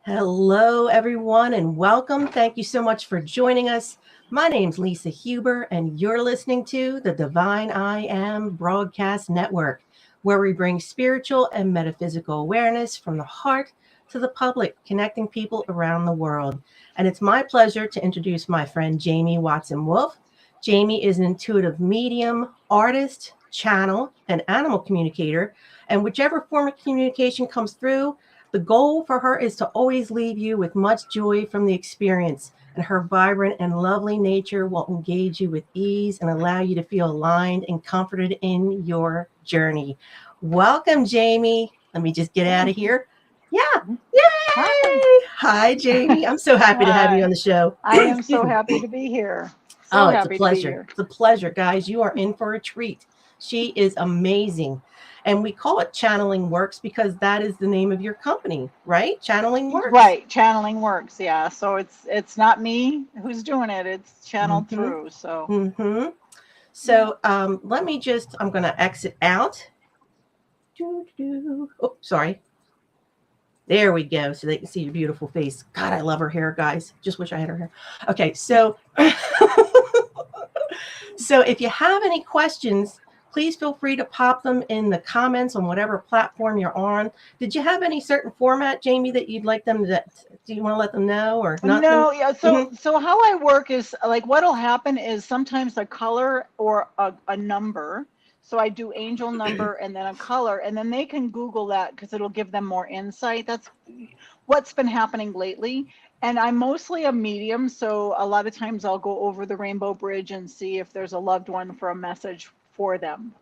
Hello, everyone, and welcome. Thank you so much for joining us. My name's Lisa Huber, and you're listening to the Divine I Am Broadcast Network, where we bring spiritual and metaphysical awareness from the heart to the public, connecting people around the world. And it's my pleasure to introduce my friend Jamie Watson Wolfe. Jamie is an intuitive medium, artist, channel, and animal communicator. And whichever form of communication comes through, the goal for her is to always leave you with much joy from the experience, and her vibrant and lovely nature will engage you with ease and allow you to feel aligned and comforted in your journey. Welcome, Jamie. Let me just get out of Thank you. here. Yeah. Hi. Yay. Hi, Jamie. I'm so happy to have you on Hi. the show. I am Excuse so me. happy to be here. Oh, So it's a happy to be pleasure. here. It's a pleasure, guys. You are in for a treat. She is amazing. And we call it Channeling Works because that is the name of your company, right? Channeling Works. Right, channeling works. Yeah. So it's not me who's doing it. It's channeled Mm-hmm. through. So, Mm-hmm. yeah. So let me just, I'm going to exit out. Oh, sorry. There we go. So they can see your beautiful face. God, I love her hair, guys. Just wish I had her hair. Okay. So, so if you have any questions, please feel free to pop them in the comments on whatever platform you're on. Did you have any certain format, Jamie, that you'd like them to, do you want to let them know or nothing? No, yeah. So Mm-hmm. so how I work is like what'll happen is sometimes a color or a number. So I do angel number and then a color, and then they can Google that because it'll give them more insight. That's what's been happening lately. And I'm mostly a medium, so a lot of times I'll go over the rainbow bridge and see if there's a loved one for a message for them.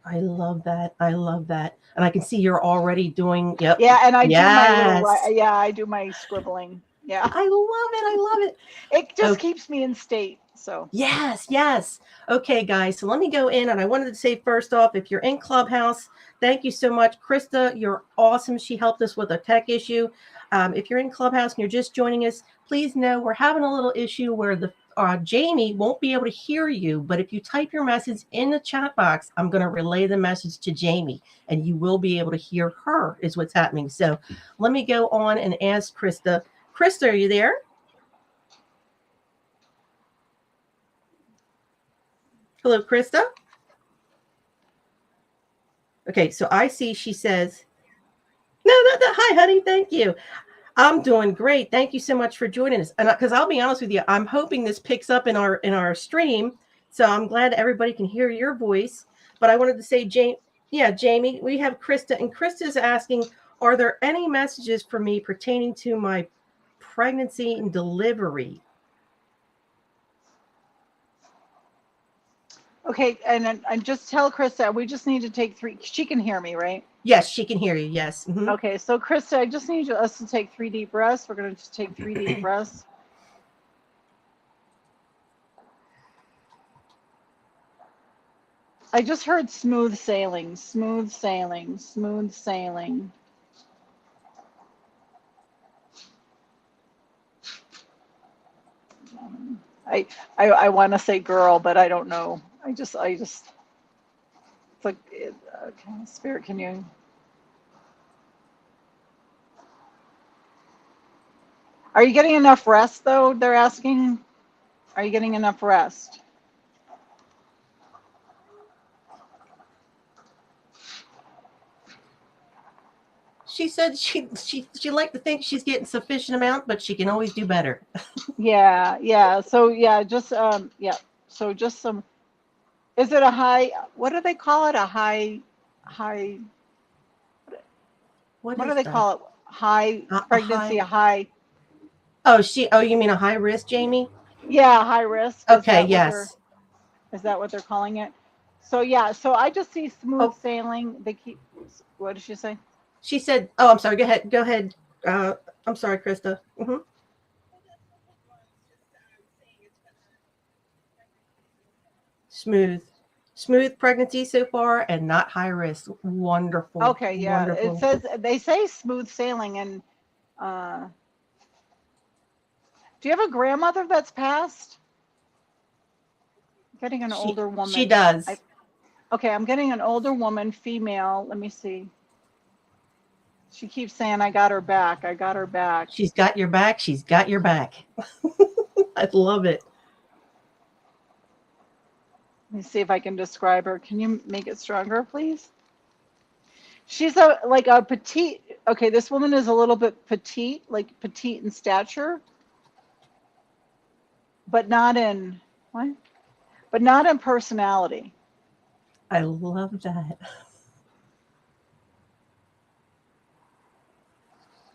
I love that. I love that. And I can see you're already doing, yep. Yeah, and I do my little Yes. yeah, I do my scribbling. Yeah. I love it. I love it. It just Oh, keeps me in state. So, yes, yes. Okay, guys. So let me go in. And I wanted to say first off, if you're in Clubhouse, thank you so much. Krista, you're awesome. She helped us with a tech issue. If you're in Clubhouse and you're just joining us, please know we're having a little issue where the Jamie won't be able to hear you. But if you type your message in the chat box, I'm going to relay the message to Jamie and you will be able to hear her, is what's happening. So let me go on and ask Krista. Krista, are you there? Hello, Krista. Okay, so I see she says, no, hi, honey, thank you. I'm doing great. Thank you so much for joining us. And because I'll be honest with you, I'm hoping this picks up in our stream. So I'm glad everybody can hear your voice. But I wanted to say, Jamie, we have Krista, and Krista's asking, are there any messages for me pertaining to my pregnancy and delivery? okay, and just tell Krista we just need to take three. She can hear me, right? Yes, she can hear you. Yes. Okay, so Krista, I just need us to take 3 deep breaths. We're going to just take 3 deep breaths. I just heard smooth sailing, smooth sailing, smooth sailing. I want to say girl, but I don't know. It's like, okay, Spirit, can you? Are you getting enough rest though? They're asking. Are you getting enough rest? She said she like to think she's getting sufficient amount, but she can always do better. Yeah, yeah. So yeah, just yeah. So just some. Is it a high? What do they call it? A high. What What do is they that? call it? High A pregnancy. high. A high. Oh, you mean a high risk, Jamie? Yeah, high risk. Okay, yes. Is that what they're calling it? So yeah. So I just see smooth Oh, sailing. They keep. What did she say? she said, oh, I'm sorry. Go ahead. Go ahead. I'm sorry, Krista. Smooth. Smooth pregnancy so far and not high risk. Wonderful. Okay, yeah. It Wonderful. says they say smooth sailing, and uh, do you have a grandmother that's passed? Getting an older She woman. does. Okay, I'm getting an older woman, female. Let me see. She keeps saying, I got her back. I got her back. She's got your back. She's got your back. I love it. Let me see if I can describe her. Can you make it stronger, please? She's like a petite. Okay, this woman is a little bit petite, like petite in stature, but not in what? But not in personality. I love that.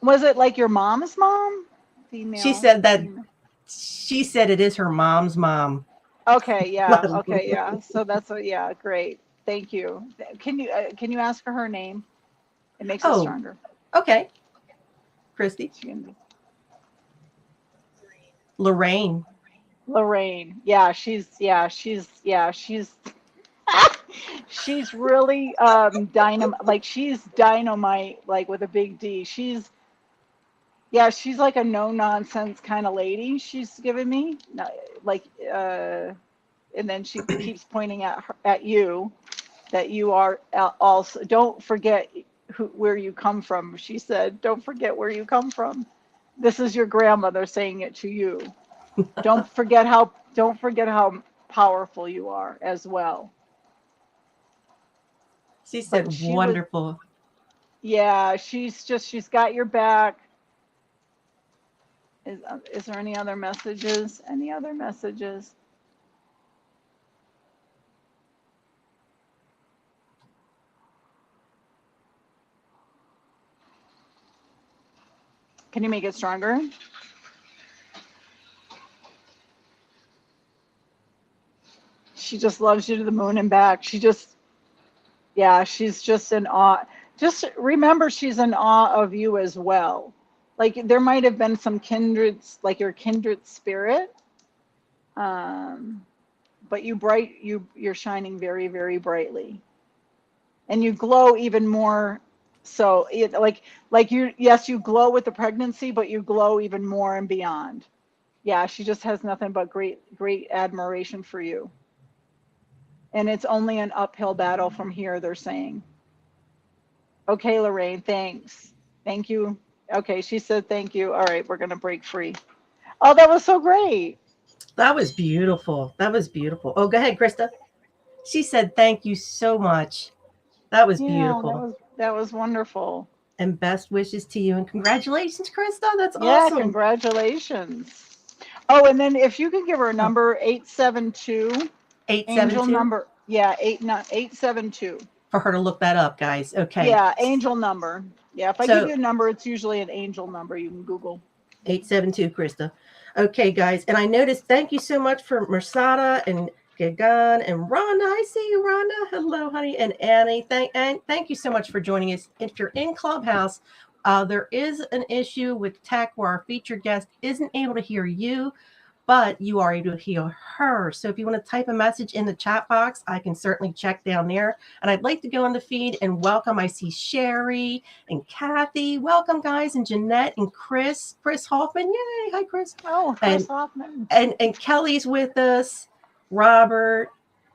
Was it like your mom's mom? Female. She said that. Female. She said it is her mom's mom. Okay, yeah. Okay, yeah. So that's yeah, great. Thank you. Can you ask her her name? It makes it stronger. Okay. Christy. Lorraine. Lorraine. Yeah, she's she's really dynamite, like she's dynamite, like with a big D. She's like a no nonsense kind of lady. She's given me like and then she keeps pointing at you, that you are also, don't forget where you come from. She said, don't forget where you come from. This is your grandmother saying it to you. Don't forget how powerful you are as well. She said wonderful. She's got your back. Is there any other messages? Any other messages? Can you make it stronger? She just loves you to the moon and back. She's just in awe. Just remember, she's in awe of you as well. Like there might have been some kindreds, like your kindred spirit. But you're shining very, very brightly. And you glow even more. So you glow with the pregnancy, but you glow even more and beyond. Yeah, she just has nothing but great admiration for you. And it's only an uphill battle from here, they're saying. Okay, Lorraine, thanks. Thank you. Okay, she said thank you. All right, we're going to break free. Oh, that was so great. That was beautiful. That was beautiful. Oh, go ahead, Krista. She said thank you so much. That was beautiful. That was wonderful. And best wishes to you. And congratulations, Krista. That's awesome. Yeah, congratulations. Oh, and then if you can give her a number, 872. 872? Angel number. Yeah, 872. For her to look that up, guys. Okay. Yeah, angel number. Yeah, if I give you a number, it's usually an angel number you can Google. 872, Krista. Okay, guys. And I noticed, thank you so much for Mersada and Gagan and Rhonda. I see you, Rhonda. Hello, honey. And Annie. Thank you so much for joining us. If you're in Clubhouse, there is an issue with tech where our featured guest isn't able to hear you, but you are able to hear her. So if you want to type a message in the chat box, I can certainly check down there. And I'd like to go on the feed and welcome. I see Sherry and Kathy. Welcome, guys. And Jeanette and Chris Hoffman. Yay. Hi, Chris. Oh, Chris Hoffman. And Kelly's with us. Robert.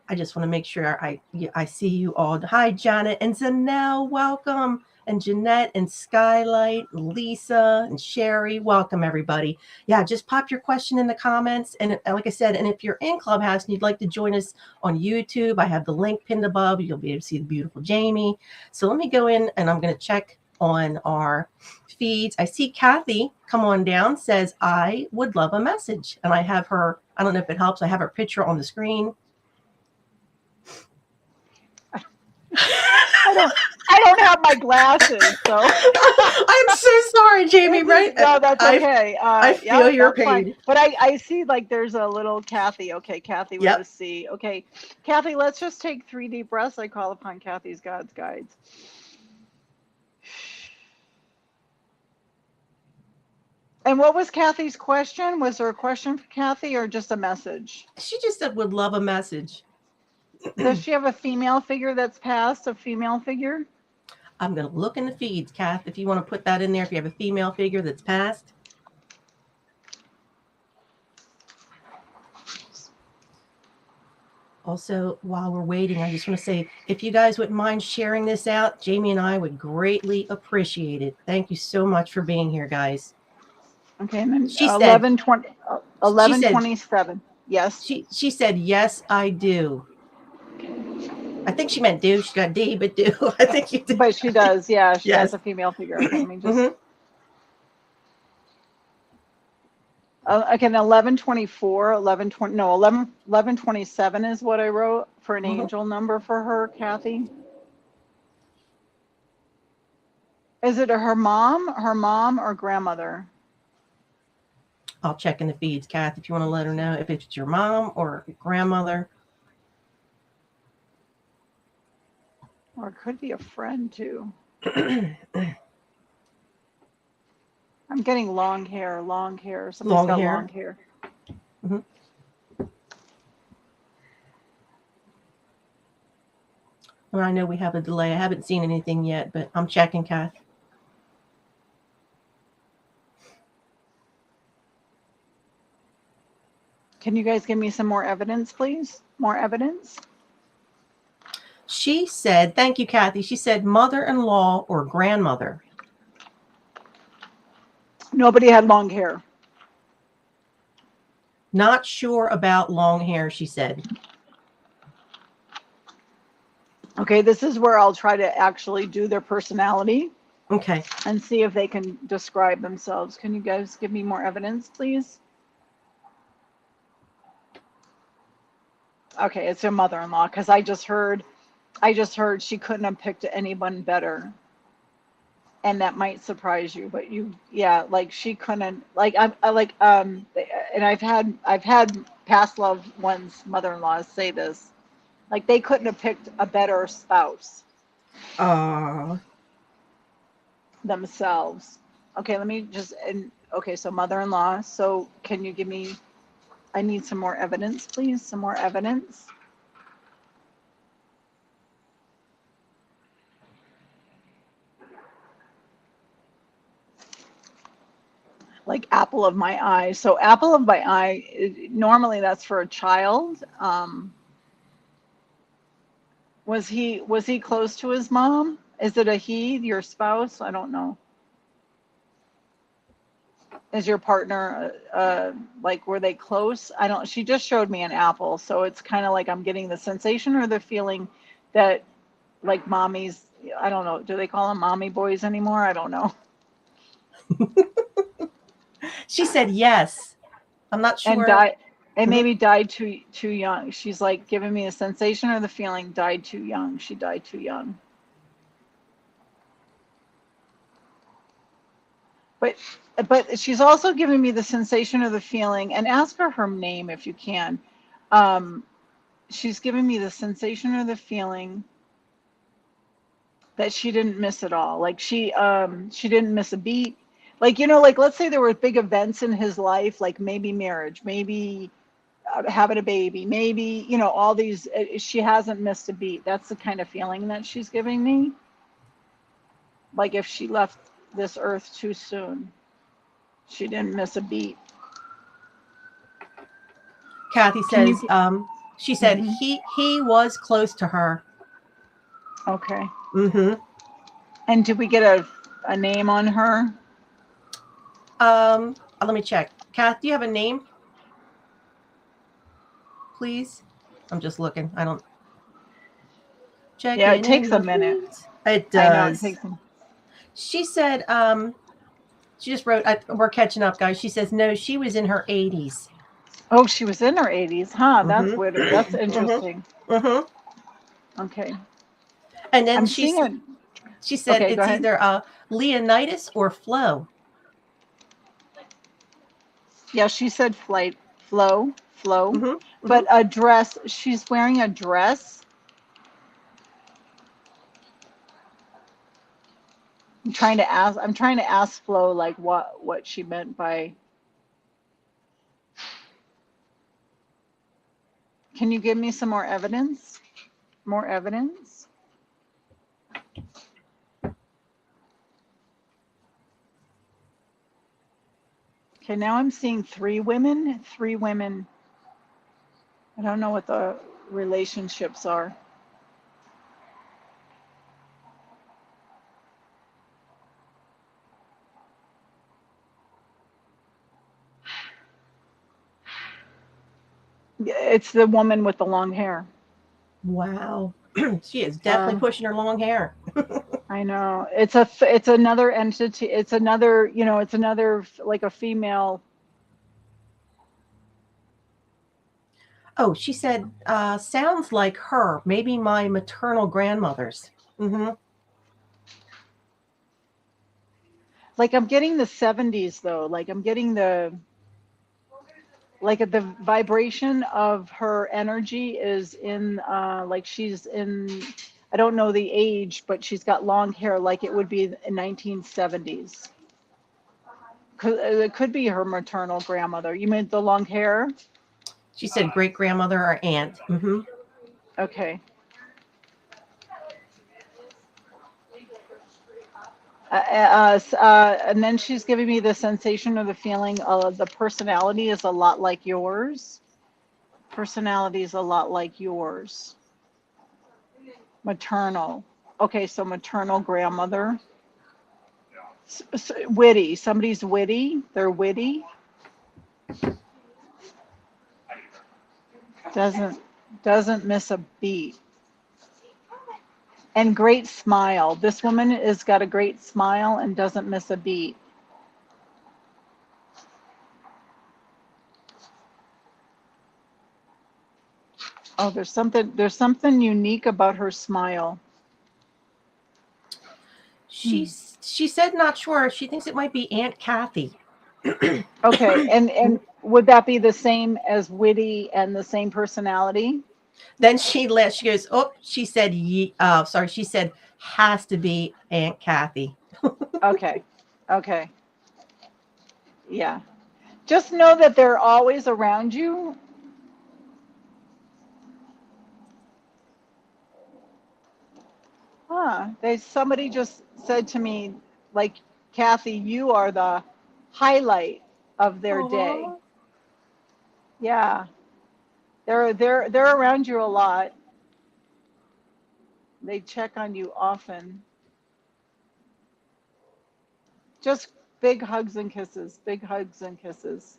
I just want to make sure I see you all. Hi, Janet and Zanelle. Welcome. And Jeanette and Skylight, Lisa and Sherry. Welcome, everybody. Yeah, just pop your question in the comments. And like I said, and if you're in Clubhouse and you'd like to join us on YouTube, I have the link pinned above. You'll be able to see the beautiful Jamie. So let me go in and I'm going to check on our feeds. I see Kathy come on down, says, I would love a message. And I have her, I don't know if it helps, I have her picture on the screen. I don't have my glasses, so I'm so sorry, Jamie. Right? No, that's okay. I feel your pain. Fine. But I see like there's a little Kathy. Okay, Kathy with a C. Okay, Kathy, let's just take 3 deep breaths. I call upon Kathy's God's guides. And what was Kathy's question? Was there a question for Kathy or just a message? She just said would love a message. Does she have a female figure that's passed? A female figure? I'm going to look in the feeds, Kath, if you want to put that in there, if you have a female figure that's passed. Also, while we're waiting, I just want to say, if you guys wouldn't mind sharing this out, Jamie and I would greatly appreciate it. Thank you so much for being here, guys. Okay, and then She said, 11:20, she said, 11:27. Yes. she said, yes, I do. I think she meant do. She got D, but do. I think you do. But she does. Yeah, that's Yes. a female figure. Okay, let me just. Mm-hmm. Okay, 11:24, 11:20. No, 11:27 is what I wrote for an Mm-hmm. angel number for her, Kathy. Is it her mom, or grandmother? I'll check in the feeds, Kath, if you want to let her know if it's your mom or grandmother. Or it could be a friend too. I'm getting long hair. Somebody's got long hair. Mm-hmm. Well, I know we have a delay. I haven't seen anything yet, but I'm checking, Kath. Can you guys give me some more evidence, please? More evidence? She said, thank you, Kathy. She said mother-in-law or grandmother. Nobody had long hair. Not sure about long hair, she said. Okay, this is where I'll try to actually do their personality. Okay. And see if they can describe themselves. Can you guys give me more evidence, please? Okay, it's her mother-in-law, because I just heard she couldn't have picked anyone better. And that might surprise you, but yeah, like she couldn't, like and I've had past loved ones, mother-in-laws say this, like they couldn't have picked a better spouse themselves. Okay, let me just, okay, so mother-in-law. So can you give me, I need some more evidence, please. Some more evidence. Like apple of my eye. So apple of my eye, normally that's for a child. Was he close to his mom? Is it a he, your spouse? I don't know. Is your partner like, were they close? I don't, she just showed me an apple, so it's kind of like I'm getting the sensation or the feeling that like mommies, I don't know, do they call them mommy boys anymore? I don't know. She said yes. I'm not And sure. maybe died too young. She's like giving me a sensation or the feeling died too young. She died too young. But she's also giving me the sensation or the feeling, and ask her name if you can. She's giving me the sensation or the feeling that she didn't miss it all. Like she didn't miss a beat. Like, like let's say there were big events in his life, like maybe marriage, maybe having a baby, maybe, all these, she hasn't missed a beat. That's the kind of feeling that she's giving me. Like if she left this earth too soon, she didn't miss a beat. Kathy says, she said he was close to her. Okay. Mm-hmm. And did we get a name on her? Let me check. Kath, do you have a name? Please. I'm just looking. I don't check. Yeah, it takes a minute. It does. I know it takes a... She said, she just wrote, we're catching up, guys. She says, no, she was in her 80s. Oh, she was in her 80s, huh? That's weird. That's interesting. Okay. And then she said okay, it's either Leonidas or Flo. Yeah, she said flow. But a dress, she's wearing a dress. I'm trying to ask Flo like what she meant by. Can you give me some more evidence? More evidence? Okay, now I'm seeing three women. I don't know what relationships are. It's the woman with the long hair. Wow. She is definitely pushing her long hair. I know. It's another entity. It's another, it's another like a female. Oh, she said, sounds like her, maybe my maternal grandmother's. Mm-hmm. Like I'm getting the 70s though. Like I'm getting the vibration of her energy is in like she's in, I don't know the age, but she's got long hair like it would be in 1970s. It could be her maternal grandmother. You mean the long hair? She said great grandmother or aunt. Mm-hmm. Okay. And then she's giving me the sensation or the feeling of the personality is a lot like yours. Personality is a lot like yours. Maternal. Okay, so maternal grandmother. Witty. Somebody's witty. They're witty. Doesn't miss a beat. And great smile. This woman has got a great smile and doesn't miss a beat. Oh, there's something unique about her smile. She said not sure. She thinks it might be Aunt Kathy. Okay, and would that be the same as witty and the same personality? Then she goes, oh, she said, sorry, she said, has to be Aunt Kathy. Okay, okay. Yeah. Just know that they're always around you. Somebody just said to me, like, Kathy, you are the highlight of their day. Aww. Yeah. They're around you a lot. They check on you often. Just big hugs and kisses. Big hugs and kisses.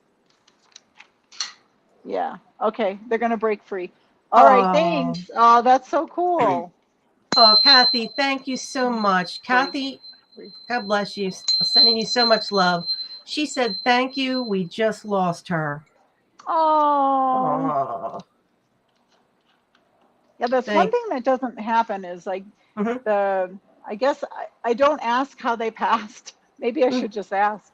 Yeah. Okay. They're gonna break free. All right. Thanks. Oh, that's so cool. Oh, Kathy, thank you so much. Kathy, God bless you. Sending you so much love. She said, thank you. We just lost her. Oh. Yeah, that's one thing that doesn't happen is like I guess I don't ask how they passed. Maybe I should just ask.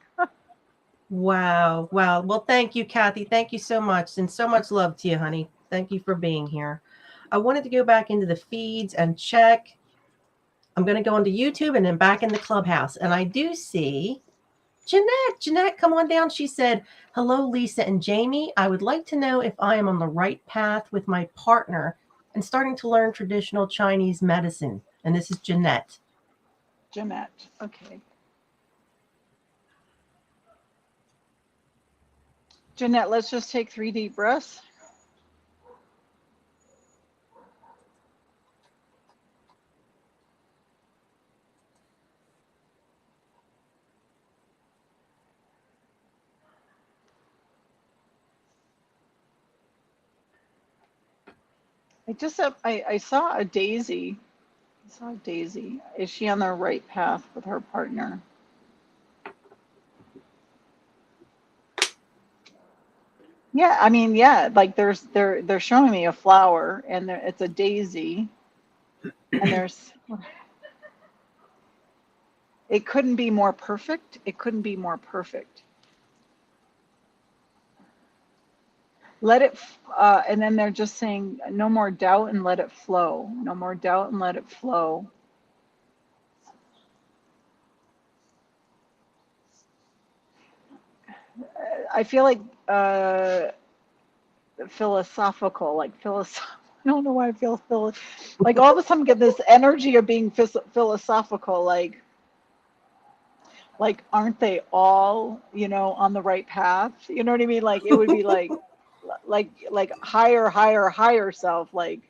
Wow. Wow. Well, thank you, Kathy. Thank you so much. And so much love to you, honey. Thank you for being here. I wanted to go back into the feeds and check. I'm going to go into YouTube and then back in the clubhouse. And I do see Jeanette. Jeanette, come on down. She said, hello, Lisa and Jamie. I would like to know if I am on the right path with my partner and starting to learn traditional Chinese medicine. And this is Jeanette. Jeanette. Okay. Jeanette, let's just take 3 deep breaths. I saw a daisy. I saw a daisy. Is she on the right path with her partner? Yeah, I mean, yeah, like they're showing me a flower and it's a daisy and it couldn't be more perfect. It couldn't be more perfect. Let it, and then they're just saying no more doubt and let it flow. No more doubt and let it flow. I feel like philosophical, like I don't know why I feel like all of a sudden get this energy of being philosophical, like aren't they all, on the right path? You know what I mean? Like it would be like like higher self, like.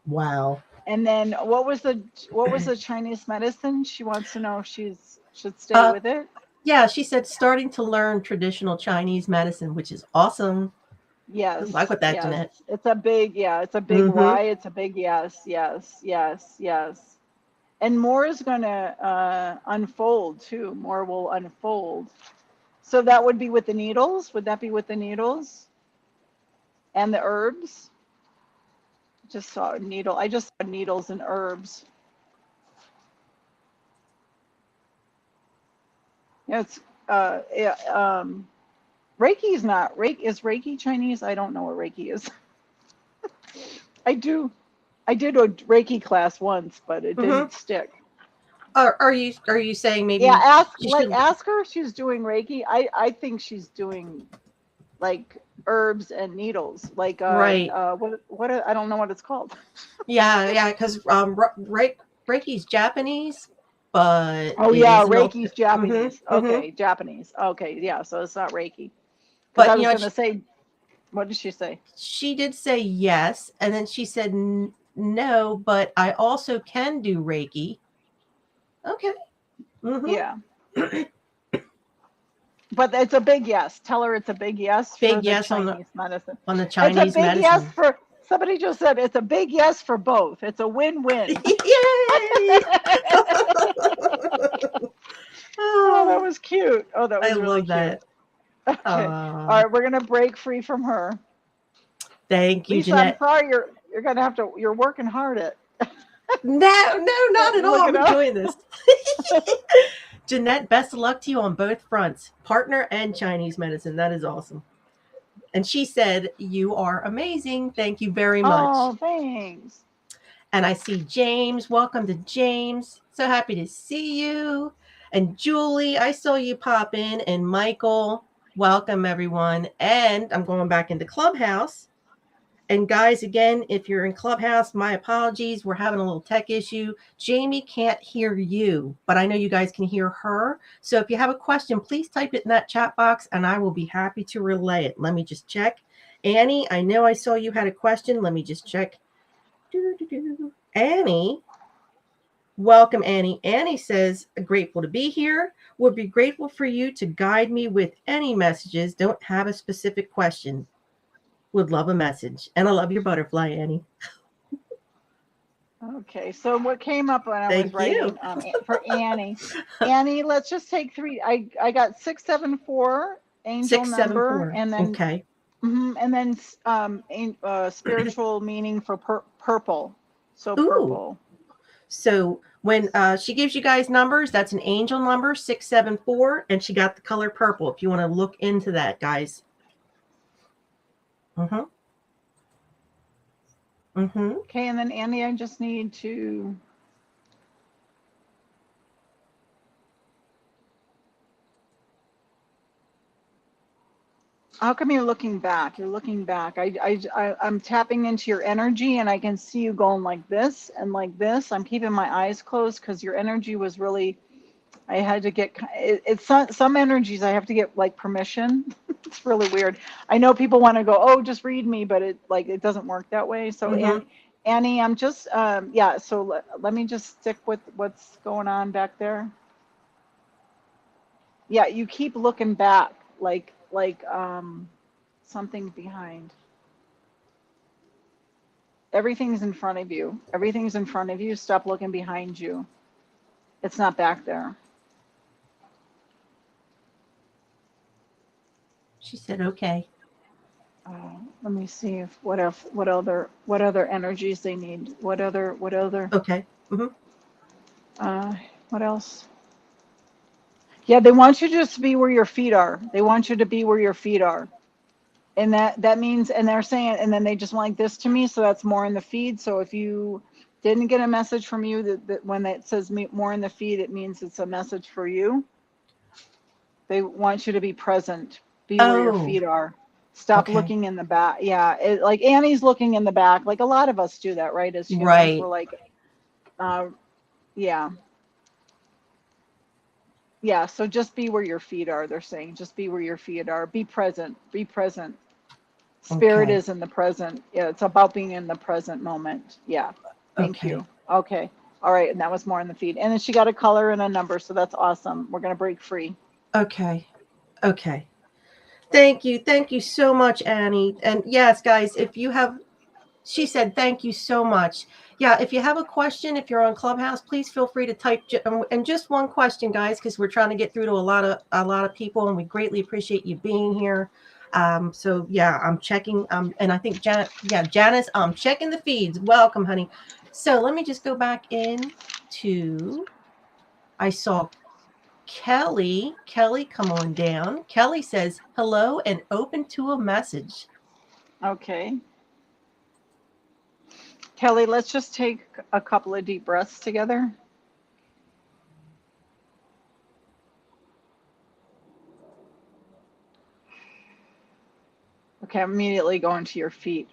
Wow. And then what was the Chinese medicine? She wants to know if should stay Uh, with it. yeah, she said starting to learn traditional Chinese medicine, which is awesome. Good luck Yes, with that, yes. Jeanette. It's a big Mm-hmm. why. It's a big yes, yes, yes, yes. And more is going to unfold too. More will unfold. So that would be with the needles. Would that be with the needles and the herbs? Just saw a needle. I just saw needles and herbs. Yeah, it's yeah, Reiki is not Reiki. Is Reiki Chinese? I don't know what Reiki is. I do. I did a Reiki class once, but it Mm-hmm. didn't stick. Are you saying Yeah, maybe she should? ask her if she's doing Reiki. I think she's doing like herbs and needles. Like Right. I don't know what it's called. Yeah, yeah, because Reiki's Japanese, but Oh it yeah, is an alt. Reiki's Japanese. Mm-hmm, mm-hmm. Okay, Japanese. Okay, yeah, so it's not Reiki. Because I But was gonna say, what did she say? she did say yes, and then she said no, but I also can do Reiki. Okay. Yeah. Mm-hmm. But it's a big yes. Tell her it's a big yes for Big the yes on Chinese medicine. the It's a Chinese big yes medicine. for somebody just said it's a big yes for both. It's a win-win. Yay! Oh, that Oh, was cute. Oh, that I was really love cute. that. Okay. All right, we're gonna break free from her. Thank you, Lisa, I'm Jeanette. sorry you're gonna have to you're working hard at No, no, not at all. look I'm it up. enjoying this. Jeanette, best of luck to you on both fronts, partner and Chinese medicine. That is awesome. And she said, "You are amazing. Thank you very much." Oh, thanks. And I see James. Welcome to James. So happy to see you. And Julie, I saw you pop in. And Michael, welcome everyone. And I'm going back into Clubhouse. And guys, again, if you're in Clubhouse, my apologies. We're having a little tech issue. Jamie can't hear you, but I know you guys can hear her. So if you have a question, please type it in that chat box and I will be happy to relay it. Let me just check. Annie, I know I saw you had a question. Let me just check. Annie, welcome, Annie. Annie says, grateful to be here. Would be grateful for you to guide me with any messages. Don't have a specific question. Would love a message. And I love your butterfly, Annie. Okay, so what came up when I was Thank you. writing for Annie? Annie, let's just take three. I got 674 angel number, 674. and then Okay. and then spiritual meaning for purple. So Ooh. purple. So when she gives you guys numbers, that's an angel number, 674, and she got the color purple. If you want to look into that, guys. Mm-hmm. Mm-hmm. Okay, and then Annie, I just need to. How come you're looking back? You're looking back. I'm tapping into your energy, and I can see you going like this and like this. I'm keeping my eyes closed because your energy was really. I had to get. It's some energies I have to get like permission. It's really weird. I know people want to go, oh, just read me, but it doesn't work that way. So Mm-hmm. Annie, I'm just yeah. So let me just stick with what's going on back there. Yeah, you keep looking back, like something behind. Everything's in front of you. Everything's in front of you. Stop looking behind you. It's not back there. She said, okay. Let me see if what other energies they need. What other Okay. Mm-hmm. what else? Yeah, they want you just to be where your feet are. They want you to be where your feet are. And that means, and they're saying, and then they just want like this to me, so that's more in the feed. So if you didn't get a message from you that when it says more in the feed, it means it's a message for you. They want you to be present, be where your Oh, feet are. Stop okay. looking in the back. Yeah, like Annie's looking in the back. Like a lot of us do that, right? As humans, we're Right. like, yeah, yeah. So just be where your feet are. They're saying, just be where your feet are. Be present. Be present. Spirit Okay. is in the present. Yeah, it's about being in the present moment. Yeah. Thank Okay. you. Okay. All right. And that was more in the feed. And then she got a color and a number. So that's awesome. We're going to break free. Okay. Okay. Thank you. Thank you so much, Annie. And yes, guys, if you have, she said, thank you so much. Yeah, if you have a question, if you're on Clubhouse, please feel free to type and just one question, guys, because we're trying to get through to a lot of people, and we greatly appreciate you being here. So yeah, I'm checking. And I think Janice, I'm checking the feeds. Welcome, honey. So let me just go back in to. I saw Kelly. Kelly, come on down. Kelly says hello and open to a message. Okay. Kelly, let's just take a couple of deep breaths together. Okay, I'm immediately going to your feet.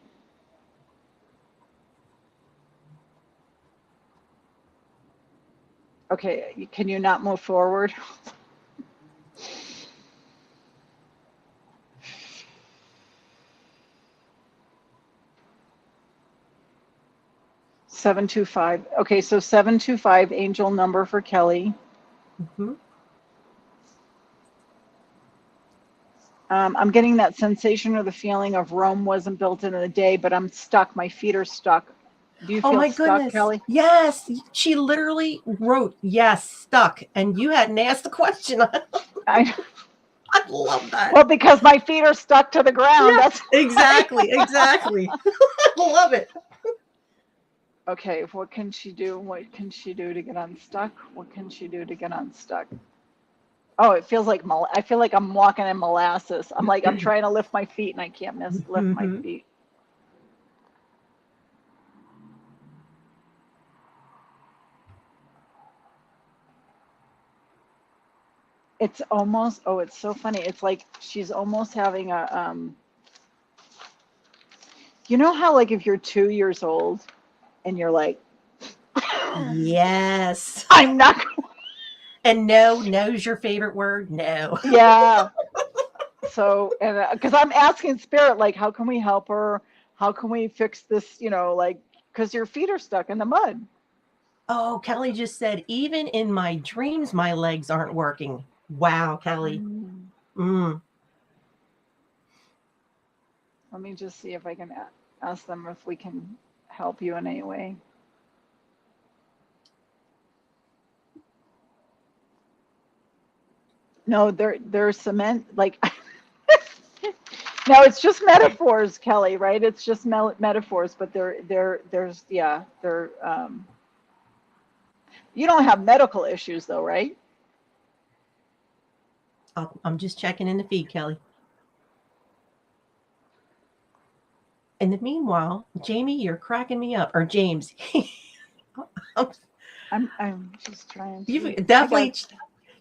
Okay, can you not move forward? 725. Okay, so 725, angel number for Kelly. Mm-hmm. I'm getting that sensation or the feeling of Rome wasn't built in a day, but I'm stuck. My feet are stuck. Do you Oh feel my stuck, goodness. Kelly? Yes. She literally wrote, yes, stuck. And you hadn't asked the question. I love that. Well, because my feet are stuck to the ground. Yeah, That's exactly. Exactly. I love it. okay. What can she do? What can she do to get unstuck? What can she do to get unstuck? Oh, it feels like I feel like I'm walking in molasses. I'm trying to lift my feet and I can't lift my Mm-hmm. feet. It's almost, oh, it's so funny. It's like she's almost having a you know how like if you're 2 years old and you're like Yes. I'm not And no's your favorite word. No. yeah. So, and because I'm asking spirit, like, how can we help her? How can we fix this? Like, because your feet are stuck in the mud. Oh, Kelly just said, even in my dreams, my legs aren't working. Wow, Kelly. Mm. Let me just see if I can ask them if we can help you in any way. No, they're cement like. No, it's just metaphors, Kelly. Right? It's just metaphors, but there's yeah, they're. You don't have medical issues though, right? I'm just checking in the feed, Kelly. In the meanwhile, Jamie, you're cracking me up. Or James. I'm just trying to. You've definitely,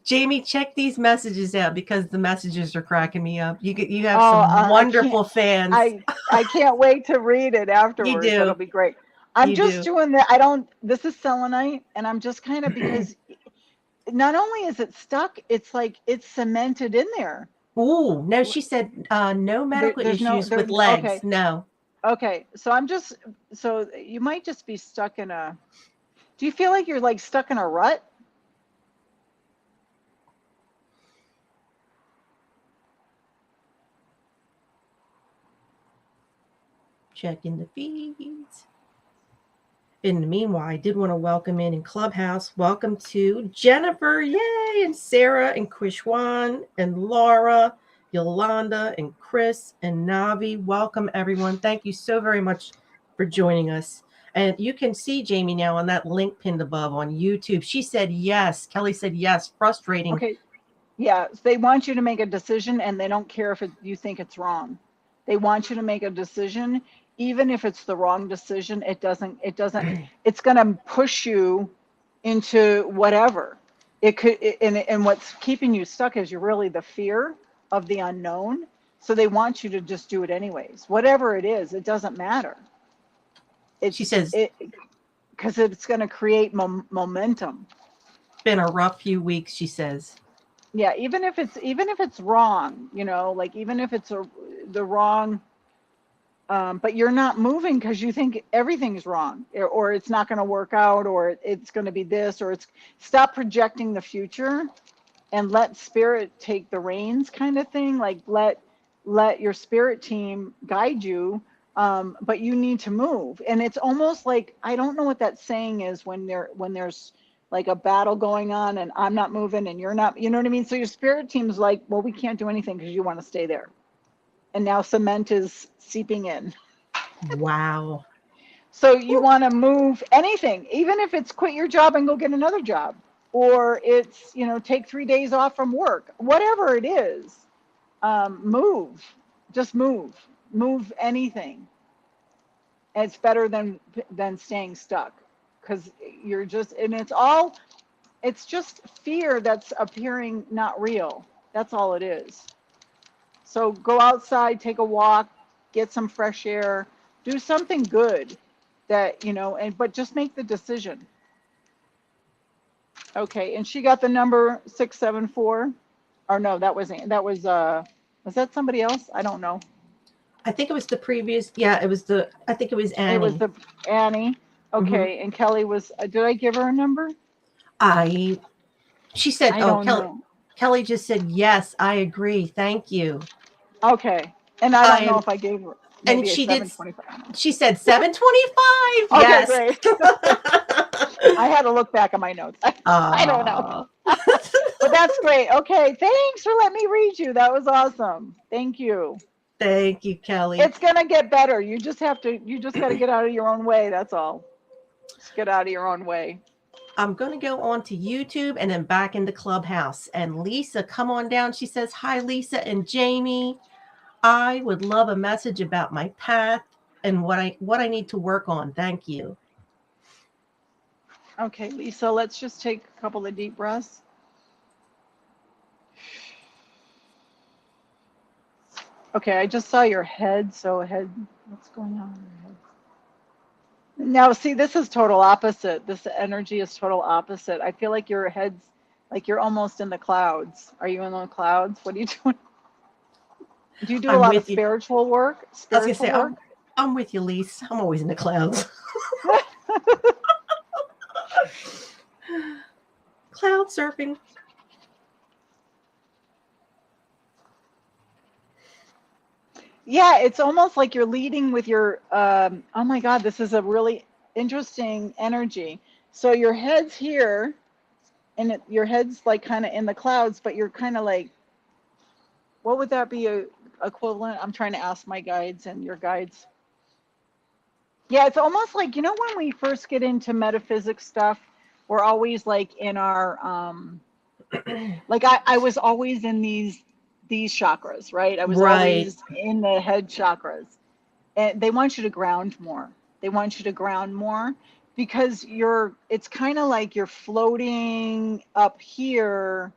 Jamie, check these messages out because the messages are cracking me up. You have Oh, some I can't. wonderful fans. I can't wait to read it You afterwards. That'll do. be great. I'm You just do. doing the. I don't. This is selenite, and I'm just kind of because not only is it stuck, it's like it's cemented in there. Ooh, no, she said no medical There's no issues there. with legs. Okay, No. okay. So I'm just. So you might just be stuck in a. Do you feel like you're like stuck in a rut? Checking the feeds. In the meanwhile, I did want to welcome in Clubhouse. Welcome to Jennifer, yay, and Sarah, and Krishwan, and Laura, Yolanda, and Chris, and Navi. Welcome, everyone. Thank you so very much for joining us. And you can see Jamie now on that link pinned above on YouTube. She said yes. Kelly said yes. Frustrating. Okay. Yeah, they want you to make a decision, and they don't care if you think it's wrong. They want you to make a decision, even if it's the wrong decision. It doesn't. It's going to push you into whatever. It could, and what's keeping you stuck is you're really the fear of the unknown. So they want you to just do it anyways, whatever it is. It doesn't matter. She says, because it's going to create momentum. been a rough few weeks, she says. Yeah, even if it's wrong, like even if it's the wrong but you're not moving because you think everything's wrong, or it's not going to work out, or it's going to be this, or it's stop projecting the future and let spirit take the reins, kind of thing. Like let your spirit team guide you, but you need to move. And it's almost like, I don't know what that saying is when there's like a battle going on and I'm not moving and you're not, you know what I mean? So your spirit team's like, well, we can't do anything because you want to stay there. And now cement is seeping in. Wow. So you want to move anything, even if it's quit your job and go get another job, or it's, take 3 days off from work, whatever it is, move, just move anything. And it's better than staying stuck, because you're just, and it's just fear that's appearing not real. That's all it is. So go outside, take a walk, get some fresh air, do something good that, but just make the decision. Okay, and she got the number 674. Or no, was that somebody else? I don't know. I think it was the previous. Yeah, I think it was Annie. It was the Annie. Okay, mm-hmm. And Kelly was, did I give her a number? She said, Kelly just said, yes, I agree. Thank you. Okay. And I don't know if I gave her. And she did. She said 725. Yes. Okay, great. I had to look back at my notes. I don't know. But that's great. Okay. Thanks for letting me read you. That was awesome. Thank you. Thank you, Kelly. It's going to get better. You just got to get out of your own way. That's all. Just get out of your own way. I'm going to go on to YouTube and then back into Clubhouse. And Lisa, come on down. She says, hi, Lisa and Jamie. I would love a message about my path and what I need to work on. Thank you. Okay, Lisa, let's just take a couple of deep breaths. Okay, I just saw your head. So what's going on in your head? Now, see, this is total opposite. This energy is total opposite. I feel like your head's like you're almost in the clouds. Are you in the clouds? What are you doing? Do you do a lot of spiritual work? I was going to say, I'm with you, Lise. I'm always in the clouds. Cloud surfing. Yeah, it's almost like you're leading with your, oh my God, this is a really interesting energy. So your head's here, and your head's like kind of in the clouds, but you're kind of like, what would that be equivalent? I'm trying to ask my guides and your guides. Yeah, it's almost like, when we first get into metaphysics stuff, we're always like in our, like I was always in these chakras, right? I was always in the head chakras, and they want you to ground more. They want you to ground more because it's kind of like you're floating up here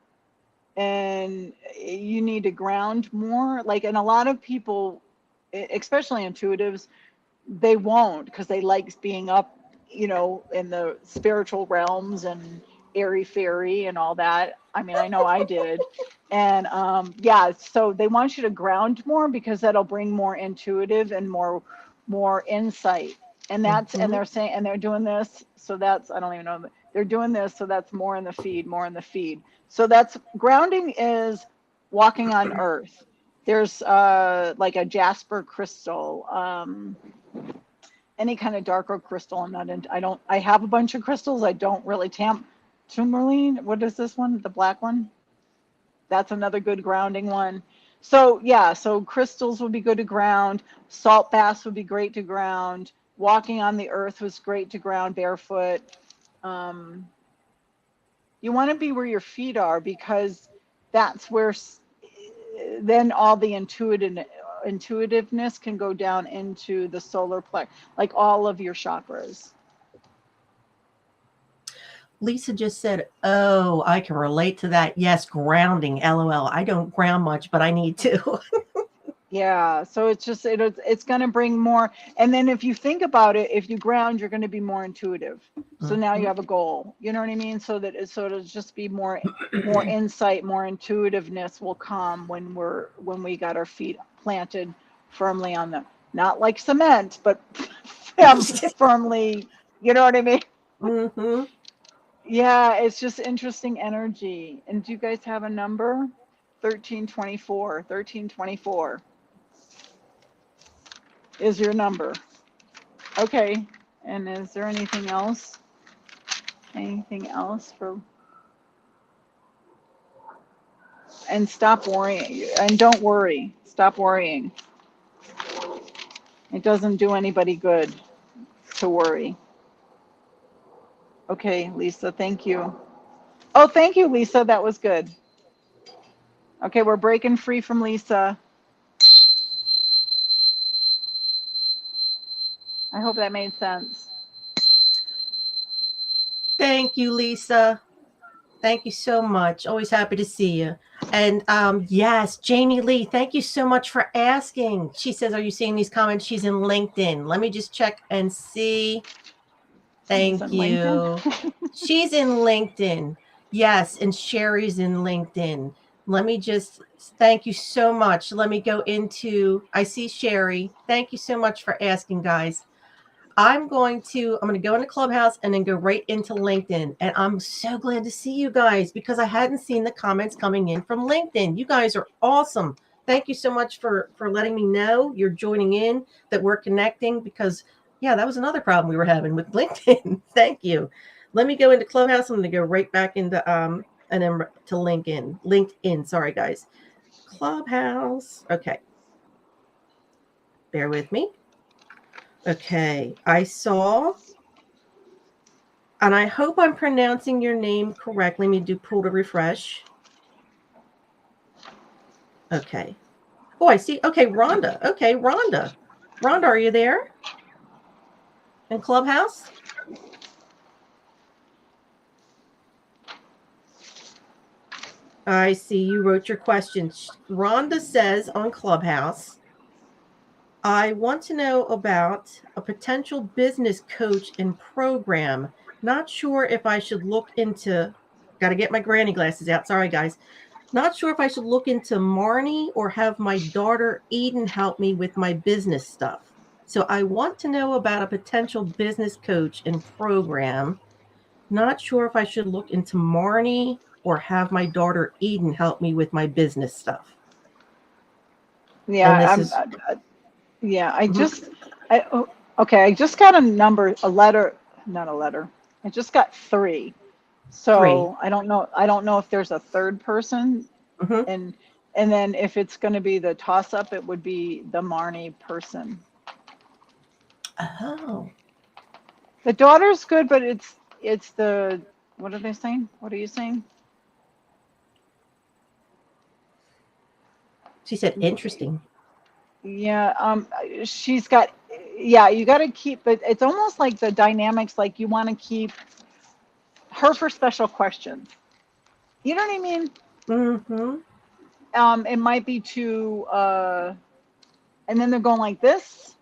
and you need to ground more. Like, and a lot of people, especially intuitives, they won't, because they like being up, in the spiritual realms and airy fairy and all that. I mean, I know I did. And so they want you to ground more because that'll bring more intuitive and more insight. And that's, and they're saying, and they're doing this. So that's, I don't even know. They're doing this. So that's more in the feed. So that's grounding is walking on earth. There's like a jasper crystal, any kind of darker crystal. I'm not into, I have a bunch of crystals. I don't really tourmaline. What is this one? The black one? That's another good grounding one. So yeah, so crystals would be good to ground. Salt baths would be great to ground. Walking on the earth was great to ground barefoot. You want to be where your feet are, because that's where then all the intuitiveness can go down into the solar plexus, like all of your chakras. Lisa just said, oh, I can relate to that. Yes, grounding, LOL. I don't ground much, but I need to. Yeah, so it's just, it's going to bring more. And then if you think about it, if you ground, you're going to be more intuitive. So now you have a goal, you know what I mean? So it'll just be more insight, more intuitiveness will come when we got our feet planted firmly on not like cement, but firmly, you know what I mean? Mm-hmm. Yeah, it's just interesting energy. And do you guys have a number? 1324. 1324 is your number. Okay. And is there anything else? Anything else for? And stop worrying. And don't worry. Stop worrying. It doesn't do anybody good to worry. Okay, Lisa, thank you. Oh, thank you, Lisa. That was good. Okay, we're breaking free from Lisa. I hope that made sense. Thank you, Lisa. Thank you so much. Always happy to see you. And yes, Jamie Lee, thank you so much for asking. She says, are you seeing these comments? She's in LinkedIn. Let me just check and see. Thank you. She's in LinkedIn. Yes, and Sherry's in LinkedIn. Let me just thank you so much. Let me go into, I see Sherry. Thank you so much for asking, guys. I'm going to go into Clubhouse and then go right into LinkedIn. And I'm so glad to see you guys because I hadn't seen the comments coming in from LinkedIn. You guys are awesome. Thank you so much for letting me know you're joining in, that we're connecting, because yeah, that was another problem we were having with LinkedIn. Thank you. Let me go into Clubhouse. I'm going to go right back into and then to LinkedIn. Sorry, guys. Clubhouse. Okay. Bear with me. Okay. I saw, and I hope I'm pronouncing your name correctly. Let me do pull to refresh. Okay. Oh, I see. Okay, Rhonda. Okay, Rhonda. Rhonda, are you there? In Clubhouse? I see you wrote your question. Rhonda says on Clubhouse, I want to know about a potential business coach and program. Not sure if I should look into, got to get my granny glasses out. Sorry, guys. Not sure if I should look into Marnie or have my daughter Eden help me with my business stuff. So I want to know about a potential business coach and program. Not sure if I should look into Marnie or have my daughter Eden help me with my business stuff. Yeah, I Mhm. just, I just got a number, not a letter. I just got 3. So 3. I don't know if there's a third person, Mm-hmm. and then if it's going to be the toss up, it would be the Marnie person. Oh. The daughter's good, but it's the, what are they saying? What are you saying? She said, interesting. Yeah, she's got, yeah, you got to keep, but it's almost like the dynamics, like you want to keep her for special questions. You know what I mean? Mm-hmm. It might be and then they're going like this.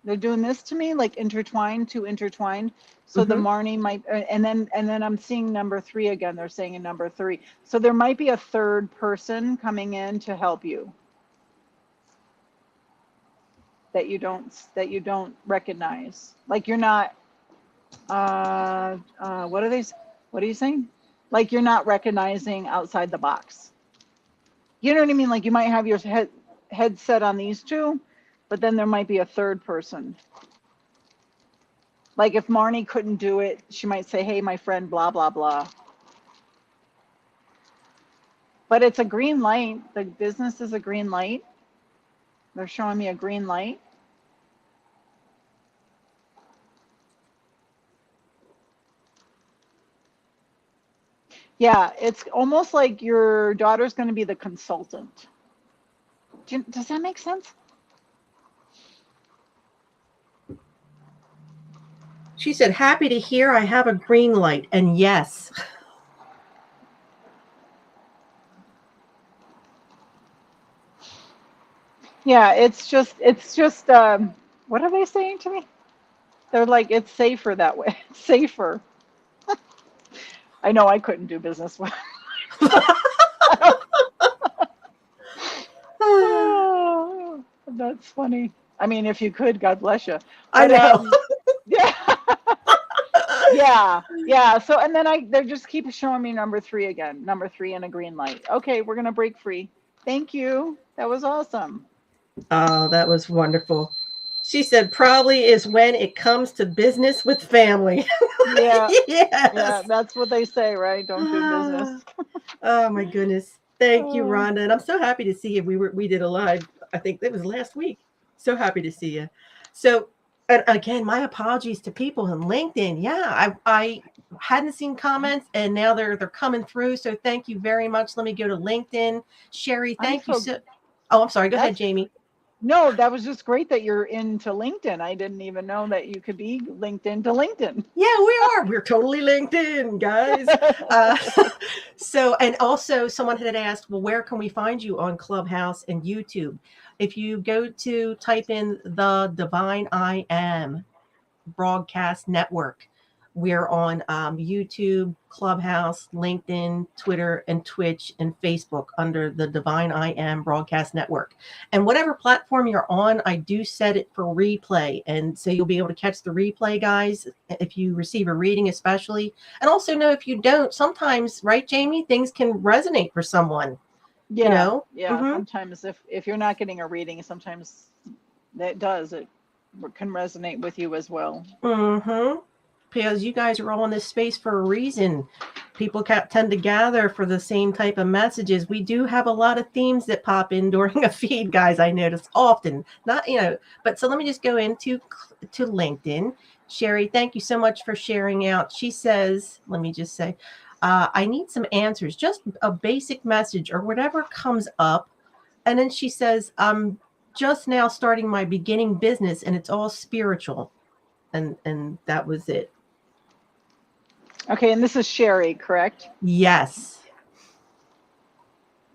They're doing this to me, like intertwined. So the Mm-hmm. Marnie might, and then I'm seeing number 3 again. They're saying in number 3. So there might be a third person coming in to help you that you don't recognize. Like you're not. What are you saying? Like you're not recognizing outside the box. You know what I mean? Like you might have your headset on these 2, but then there might be a third person. Like if Marnie couldn't do it, she might say, hey, my friend, blah, blah, blah. But it's a green light. The business is a green light. They're showing me a green light. Yeah, it's almost like your daughter's going to be the consultant. Does that make sense? She said, happy to hear I have a green light. And yes. Yeah, it's just what are they saying to me? They're like, it's safer that way. It's safer. I know I couldn't do business with. Oh, that's funny. I mean, if you could, God bless you. I But know. yeah, yeah. So and then they just keep showing me number 3 again, number 3 and a green light. Okay, we're gonna break free. Thank you. That was awesome. Oh, that was wonderful. She said, probably is when it comes to business with family. Yeah, yeah. Yes. That's what they say, right? Don't do business. Ah, oh my goodness. Thank you, Oh, Rhonda. And I'm so happy to see you. We did a live, I think it was last week. So happy to see you. So and again, my apologies to people in LinkedIn. Yeah, I hadn't seen comments and now they're coming through. So thank you very much. Let me go to LinkedIn. Sherry, I'm thank you so so. Oh, I'm sorry. Go ahead, that's Jamie. no, that was just great that you're into LinkedIn. I didn't even know that you could be LinkedIn to LinkedIn. Yeah, we are. We're totally LinkedIn, guys. Uh, so, and also someone had asked, well, where can we find you on Clubhouse and YouTube? If you go to type in the Divine I Am Broadcast Network, we're on YouTube, Clubhouse, LinkedIn, Twitter, and Twitch and Facebook under the Divine I Am Broadcast Network. And whatever platform you're on, I do set it for replay. And so you'll be able to catch the replay, guys, if you receive a reading, especially. And also know if you don't, sometimes, right, Jamie, things can resonate for someone, you Yeah, know? yeah. Mm-hmm. Sometimes if you're not getting a reading, sometimes that does it can resonate with you as well. Mm-hmm. Because you guys are all in this space for a reason. People tend to gather for the same type of messages. We do have a lot of themes that pop in during a feed, guys. I notice often, not But so let me just go into to LinkedIn. Sherry, thank you so much for sharing out. She says, let me just say, I need some answers, just a basic message or whatever comes up. And then she says, I'm just now starting my beginning business, and it's all spiritual, and that was it. Okay, and this is Sherry, correct? Yes.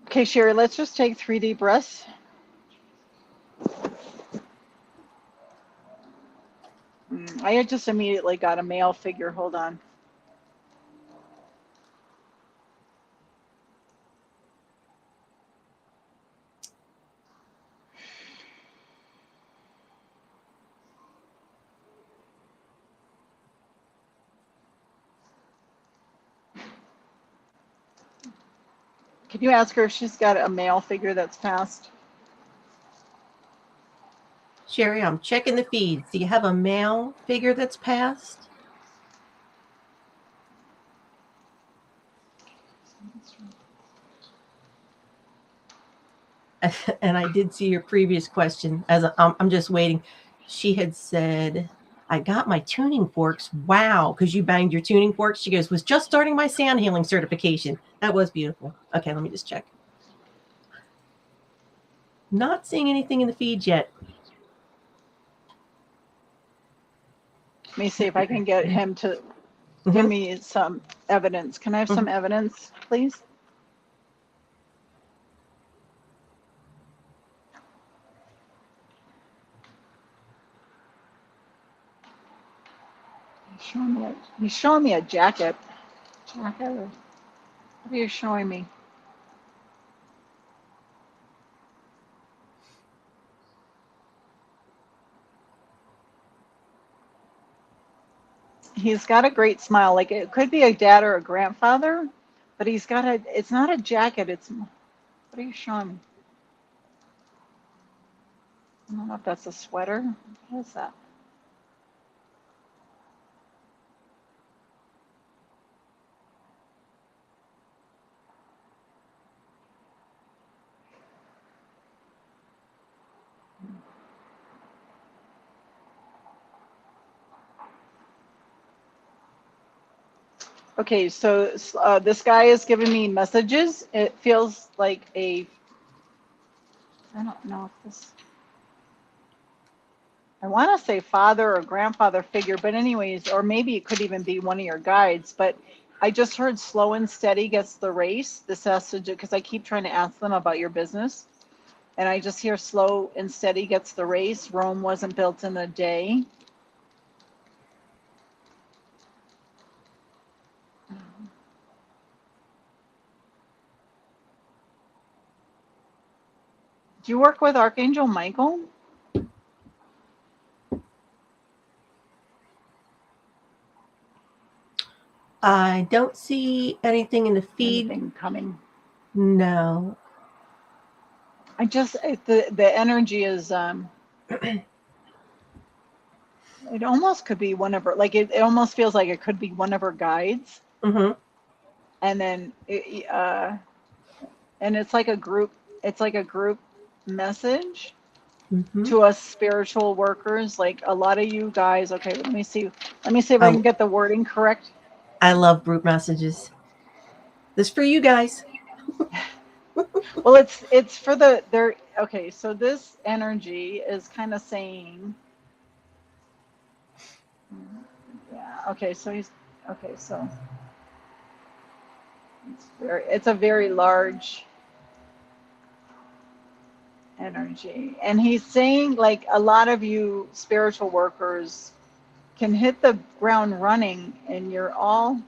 Okay, Sherry, let's just take 3 deep breaths. I just immediately got a male figure. Hold on. Can you ask her if she's got a male figure that's passed? Sherry, I'm checking the feeds. Do you have a male figure that's passed? And I did see your previous question. I'm just waiting. She had said, I got my tuning forks. Wow. Because you banged your tuning forks. She goes, was just starting my sound healing certification. That was beautiful. Okay, let me just check. Not seeing anything in the feeds yet. Let me see if I can get him to give Mm-hmm. me some evidence. Can I have some evidence, please? He's showing me a jacket. Jacket? What are you showing me? He's got a great smile. Like it could be a dad or a grandfather, but it's not a jacket. What are you showing me? I don't know if that's a sweater. What is that? Okay, so this guy is giving me messages. It feels like I don't know if this, I want to say father or grandfather figure, but anyways, or maybe it could even be one of your guides. But I just heard slow and steady gets the race. This has to do, because I keep trying to ask them about your business. And I just hear slow and steady gets the race. Rome wasn't built in a day. Do you work with Archangel Michael? I don't see anything in the feed. Anything coming? No. The energy is it almost could be one of her, like it almost feels like it could be one of her guides, Mm-hmm. and then and it's like a group message Mm-hmm. to us spiritual workers, like a lot of you guys. Okay, let me see if I I, can get the wording correct. I love group messages. This for you guys. Well, it's for their okay, so this energy is kind of saying, yeah, okay, so he's okay, so it's a very large energy. And he's saying, like, a lot of you spiritual workers can hit the ground running, and you're all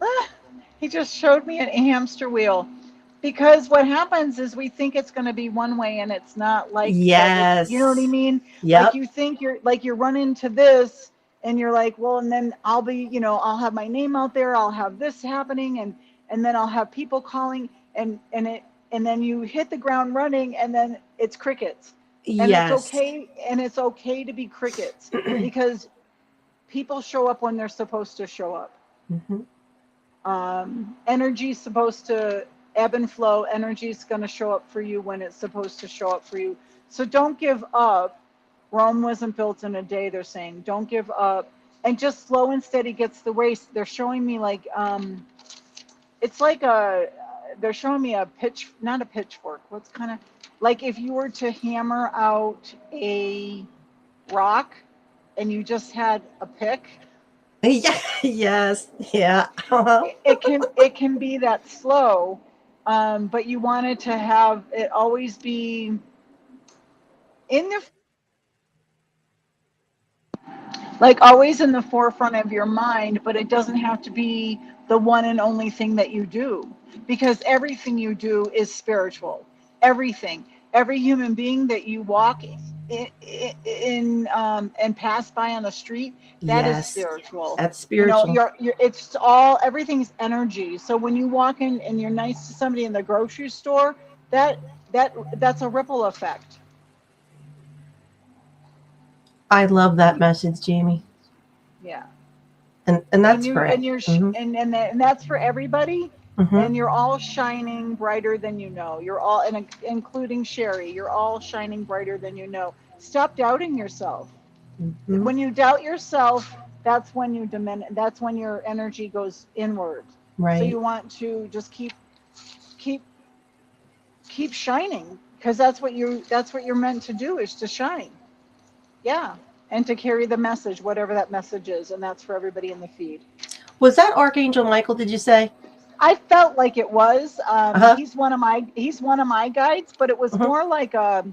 ah, he just showed me a hamster wheel, because what happens is we think it's going to be one way, and it's not like that. You know what I Yes. mean? Like, Yep. you think you're running to this, and you're like, well, and then I'll be, I'll have my name out there, I'll have this happening, and then I'll have people calling, and then you hit the ground running, and then it's crickets. And it's Yes. okay, to be crickets, because people show up when they're supposed to show up. Mm-hmm. Energy's supposed to ebb and flow. Energy's going to show up for you when it's supposed to show up for you. So don't give up. Rome wasn't built in a day, they're saying. Don't give up. And just slow and steady gets the race. They're showing me like, it's like they're showing me not a pitchfork. What's kind of, like if you were to hammer out a rock and you just had a pick. Yeah. Yes. Yeah. Uh-huh. It can be that slow, but you want it to have it always be in the, like, always in the forefront of your mind, but it doesn't have to be the one and only thing that you do, because everything you do is spiritual. Everything, every human being that you walk in and pass by on the street, that is Yes. spiritual. That's spiritual. It's all, everything's energy. So when you walk in and you're nice to somebody in the grocery store, that's a ripple effect. I love that message, Jamie. Yeah. And And that's you for and you're mm-hmm. and that's for everybody. Mm-hmm. And you're all shining brighter than you know. You're all, and including Sherry, you're all shining brighter than you know. Stop doubting yourself. Mm-hmm. When you doubt yourself, that's when you diminish. That's when your energy goes inward. So Right. you want to just keep keep shining, because that's what you're meant to do, is to shine. Yeah. And to carry the message, whatever that message is, and that's for everybody in the feed. Was that Archangel Michael, did you say? I felt like it was. Uh-huh. He's one of my guides, but it was Uh-huh. more like it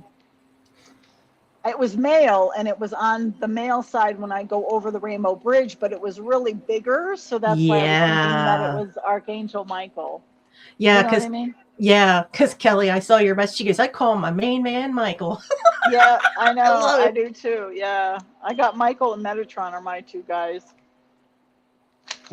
was male, and it was on the male side when I go over the Rainbow Bridge, but it was really bigger, so that's why I was thinking that it Yeah. was Archangel Michael. You Yeah, know what I because mean? Kelly, I saw your message. She goes, I call my main man Michael. Yeah, I I know. love I it. do too. Yeah, I got Michael and Metatron are my two guys.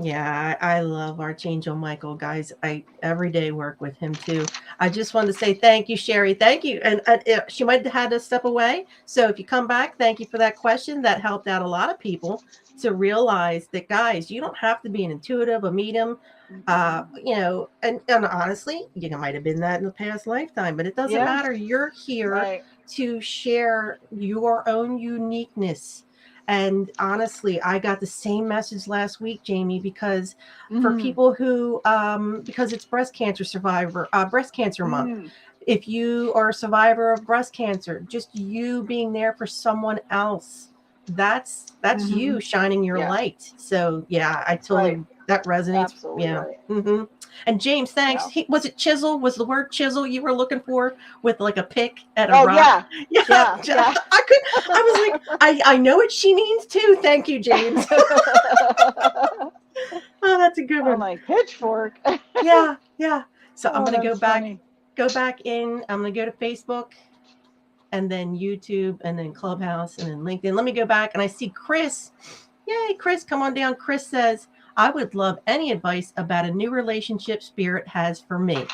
Yeah, I love Archangel Michael, guys. I every day work with him too. I just wanted to say thank you, Sherry. Thank you. And she might have had to step away. So if you come back, thank you for that question. That helped out a lot of people to realize that, guys, you don't have to be an intuitive, a medium. And honestly, you might have been that in the past lifetime, but it doesn't Yeah, matter. You're here right. to share your own uniqueness. And honestly, I got the same message last week, Jamie, because for Mm, people who, because it's breast cancer month. mm, If you are a survivor of breast cancer, just you being there for someone else, that's mm-hmm. you shining your Yeah, light. So yeah, I that's right. totally that resonates. Absolutely Yeah. right. hmm And James, thanks. Yeah. Was it chisel? Was the word chisel you were looking for with like a pick at a Oh rock? yeah, Yeah, yeah, yeah. I could. I was like, I know what she means too. Thank you, James. Oh, that's a good I'm one. like, pitchfork. Yeah, yeah. So I'm Oh, gonna that's funny. go back in. I'm gonna go to Facebook and then YouTube and then Clubhouse and then LinkedIn. Let me go back and I see Chris. Yay, Chris, come on down. Chris says, I would love any advice about a new relationship spirit has for me.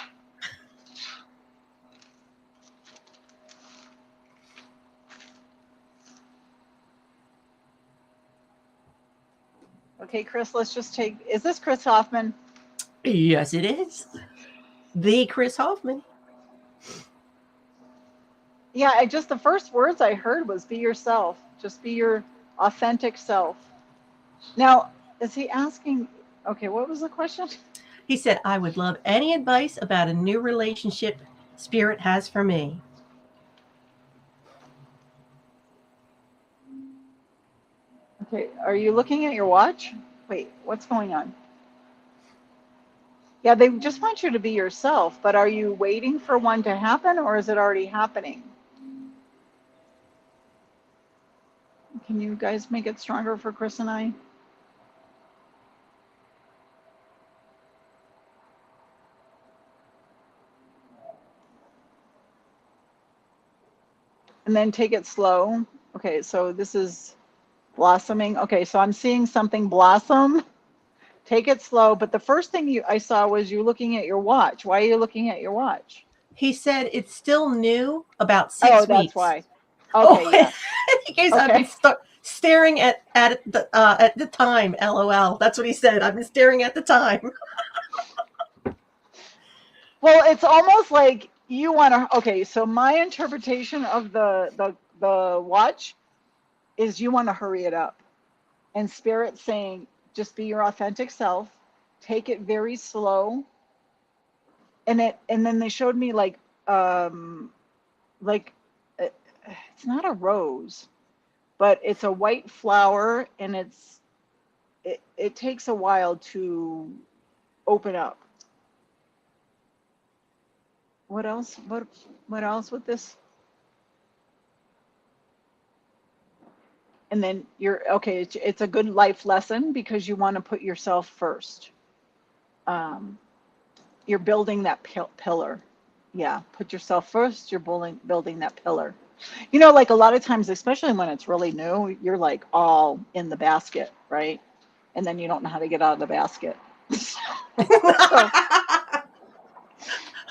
Okay, Chris, let's just take, is this Chris Hoffman? Yes, it is. The Chris Hoffman. Yeah, the first words I heard was be yourself. Just be your authentic self. Now, is he asking, okay, what was the question? He said, I would love any advice about a new relationship spirit has for me. Okay, are you looking at your watch? Wait, what's going on? Yeah, they just want you to be yourself, but are you waiting for one to happen or is it already happening? Can you guys make it stronger for Chris and I? And then take it slow. Okay, so this is blossoming. Okay, so I'm seeing something blossom. Take it slow. But the first thing I saw was you looking at your watch. Why are you looking at your watch? He said it's still new, about 6 Oh, weeks. that's why. Oh, Okay, yeah. in case I've Okay. been staring at the time. LOL. That's what he said. I've been staring at the time. Well, it's almost like you want to. Okay, so my interpretation of the watch is you want to hurry it up, and Spirit saying just be your authentic self, take it very slow, and then they showed me like it's not a rose, but it's a white flower, and it takes a while to open up. What else? What else with this? And then you're okay. It's a good life lesson because you want to put yourself first. You're building that pillar. Yeah, put yourself first. You're building that pillar. You know, like a lot of times, especially when it's really new, you're like all in the basket, right? And then you don't know how to get out of the basket. so,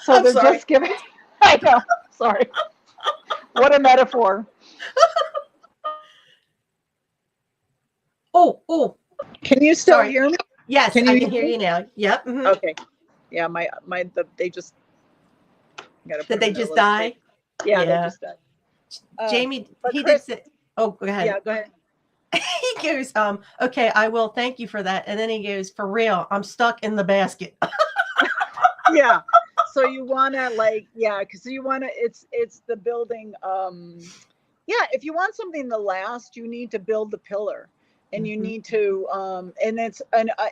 so I'm they're sorry. just giving. I know. Sorry. What a metaphor. Oh. Can you still Sorry. hear me? Yes, Can I you can hear hear you now. Yep. Mm-hmm. Okay. Yeah, they just gotta Did put they them in a just little space. die? Yeah, they Yeah. just died. Jamie, But he did Chris, say, oh, go ahead. yeah, go ahead. He goes, okay, I will. Thank you for that. And then he goes, for real, I'm stuck in the basket. Yeah. So you wanna because you wanna it's the building. Yeah, if you want something to last, you need to build the pillar. And you need to and it's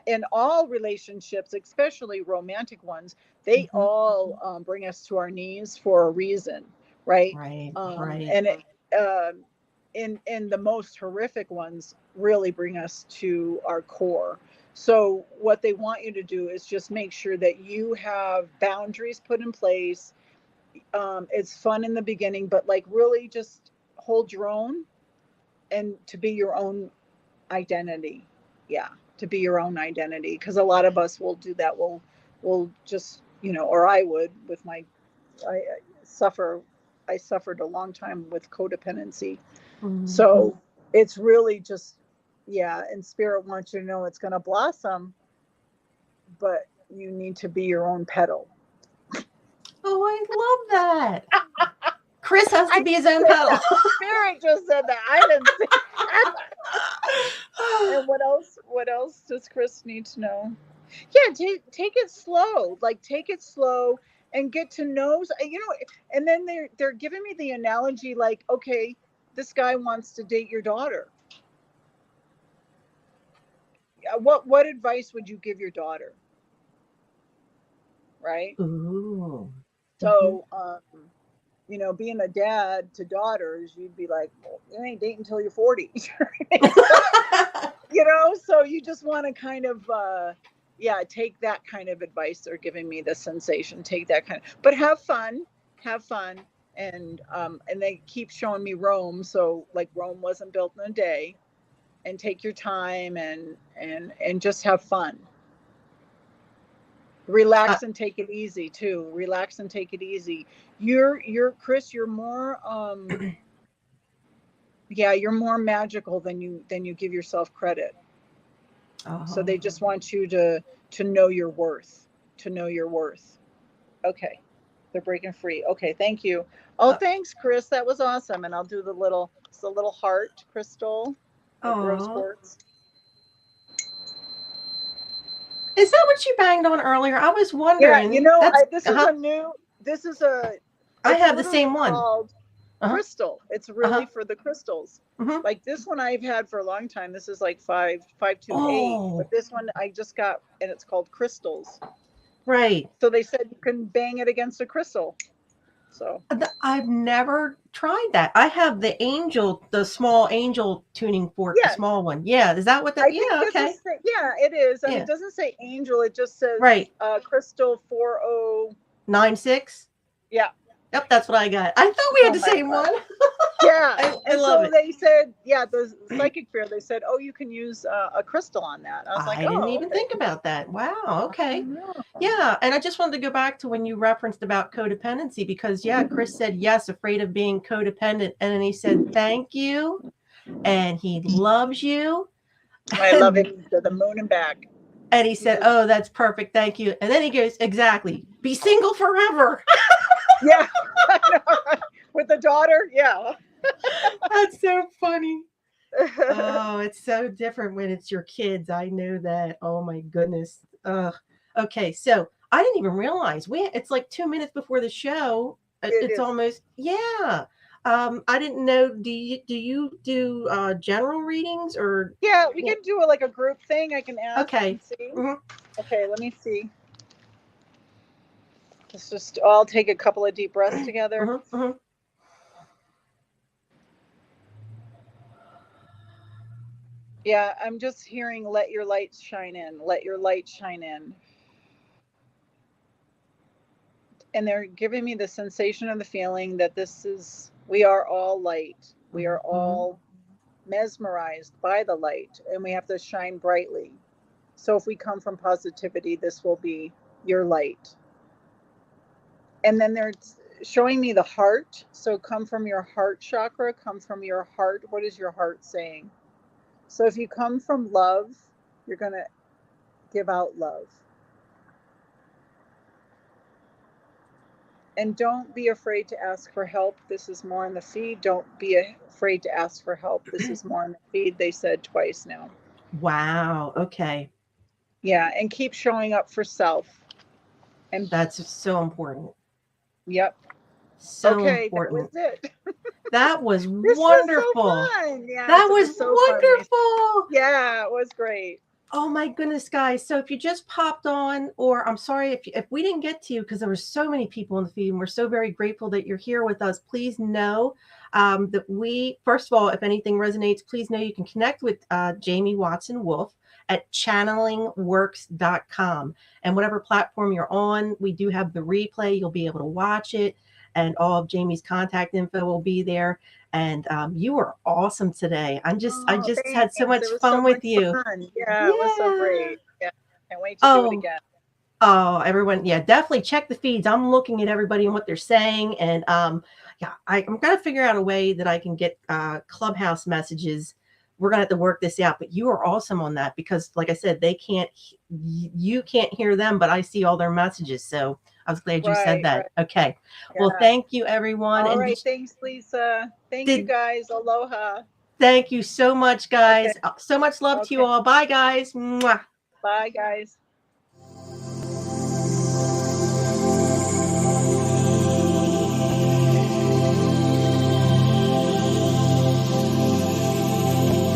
in all relationships, especially romantic ones, they all bring us to our knees for a reason, right? Right. And in the most horrific ones really bring us to our core. So what they want you to do is just make sure that you have boundaries put in place. It's fun in the beginning, but like really just hold your own and to be your own identity. Yeah, to be your own identity, because a lot of us will do that. We'll just, or I would with I suffer I suffered a long time with codependency. So it's really just, yeah, and Spirit wants you to know it's going to blossom, but you need to be your own petal. Oh, I love that. Chris has to I be his own said pedal. that. Spirit just said that. I didn't say And what else? What else does Chris need to know? Yeah, take it slow. Like take it slow and get to know. And then they're giving me the analogy like, okay, this guy wants to date your daughter. What advice would you give your daughter? Right. Ooh. So, being a dad to daughters, you'd be like, well, you ain't dating until you're 40. So you just want to kind of, take that kind of advice. They're giving me the sensation, take that but have fun. And they keep showing me Rome. So like Rome wasn't built in a day. take your time and just have fun. Relax and take it easy too. Relax and take it easy. You're Chris, you're more yeah, you're more magical than you give yourself credit. So they just want you to know your worth, to know your worth. Okay. They're breaking free. Okay, thank you. Oh, thanks, Chris. That was awesome. And I'll do the little heart crystal, like rose quartz. Is that what you banged on earlier? I was wondering. Yeah, this is I have the same one. Called crystal. It's really for the crystals. Like this one I've had for a long time. This is like 528. But this one I just got, and it's called crystals. Right. So they said you can bang it against a crystal. So I've never tried that. I have the small angel tuning fork, the small one. Yeah, is that what that? Yeah, okay. Yeah, it is. And it doesn't say angel. It just says crystal 4096. Yeah. Yep, that's what I got. I thought we had the same one. Yeah, I love it. They said, the psychic fair. They said, oh, you can use a crystal on that. I was like, I didn't even think about that. Wow. Okay. Yeah, and I just wanted to go back to when you referenced about codependency because Chris said yes, afraid of being codependent, and then he said thank you, and he loves you. I love him to the moon and back. And he said, oh, that's perfect, thank you. And then he goes, exactly, be single forever. Yeah, I know, right? With the daughter, yeah. That's so funny. Oh, it's so different when it's your kids. I know that. Oh my goodness. Okay, so I didn't even realize it's like 2 minutes before the show. It's almost I didn't know. Do you do general readings or? Yeah, we can do like a group thing. I can ask. Okay. And see. Okay, let me see. Let's just all take a couple of deep breaths together. Yeah, I'm just hearing, let your light shine in. Let your light shine in. And they're giving me the sensation and the feeling that we are all light. We are all mesmerized by the light, and we have to shine brightly. So if we come from positivity, this will be your light. And then they're showing me the heart. So come from your heart chakra, come from your heart. What is your heart saying? So if you come from love, you're going to give out love. And don't be afraid to ask for help. This is more in the feed. Don't be afraid to ask for help. This is more in the feed. They said twice now. Wow. Okay. Yeah. And keep showing up for self. And that's so important. Yep. So important. That was it. That was wonderful. Was so fun. Yeah, that was so wonderful. Fun. Yeah, it was great. Oh my goodness, guys. So if you just popped on, or I'm sorry if we didn't get to you because there were so many people in the feed, and we're so very grateful that you're here with us. Please know that first of all, if anything resonates, please know you can connect with Jamie Watson Wolfe at channelingworks.com. And whatever platform you're on, we do have the replay. You'll be able to watch it. And all of Jamie's contact info will be there. And you were awesome today. I just had so much fun with you. Yeah, it was so great. Yeah, can't wait to do it again. Oh, everyone, definitely check the feeds. I'm looking at everybody and what they're saying, and I'm gonna figure out a way that I can get Clubhouse messages. We're gonna have to work this out. But you are awesome on that because, like I said, you can't hear them, but I see all their messages. So I was glad you said that. Right. Okay. Yeah. Well, thank you, everyone. All right. Thanks, Lisa. Thank you, guys. Aloha. Thank you so much, guys. Okay. So much love to you all. Bye, guys. Mwah. Bye, guys.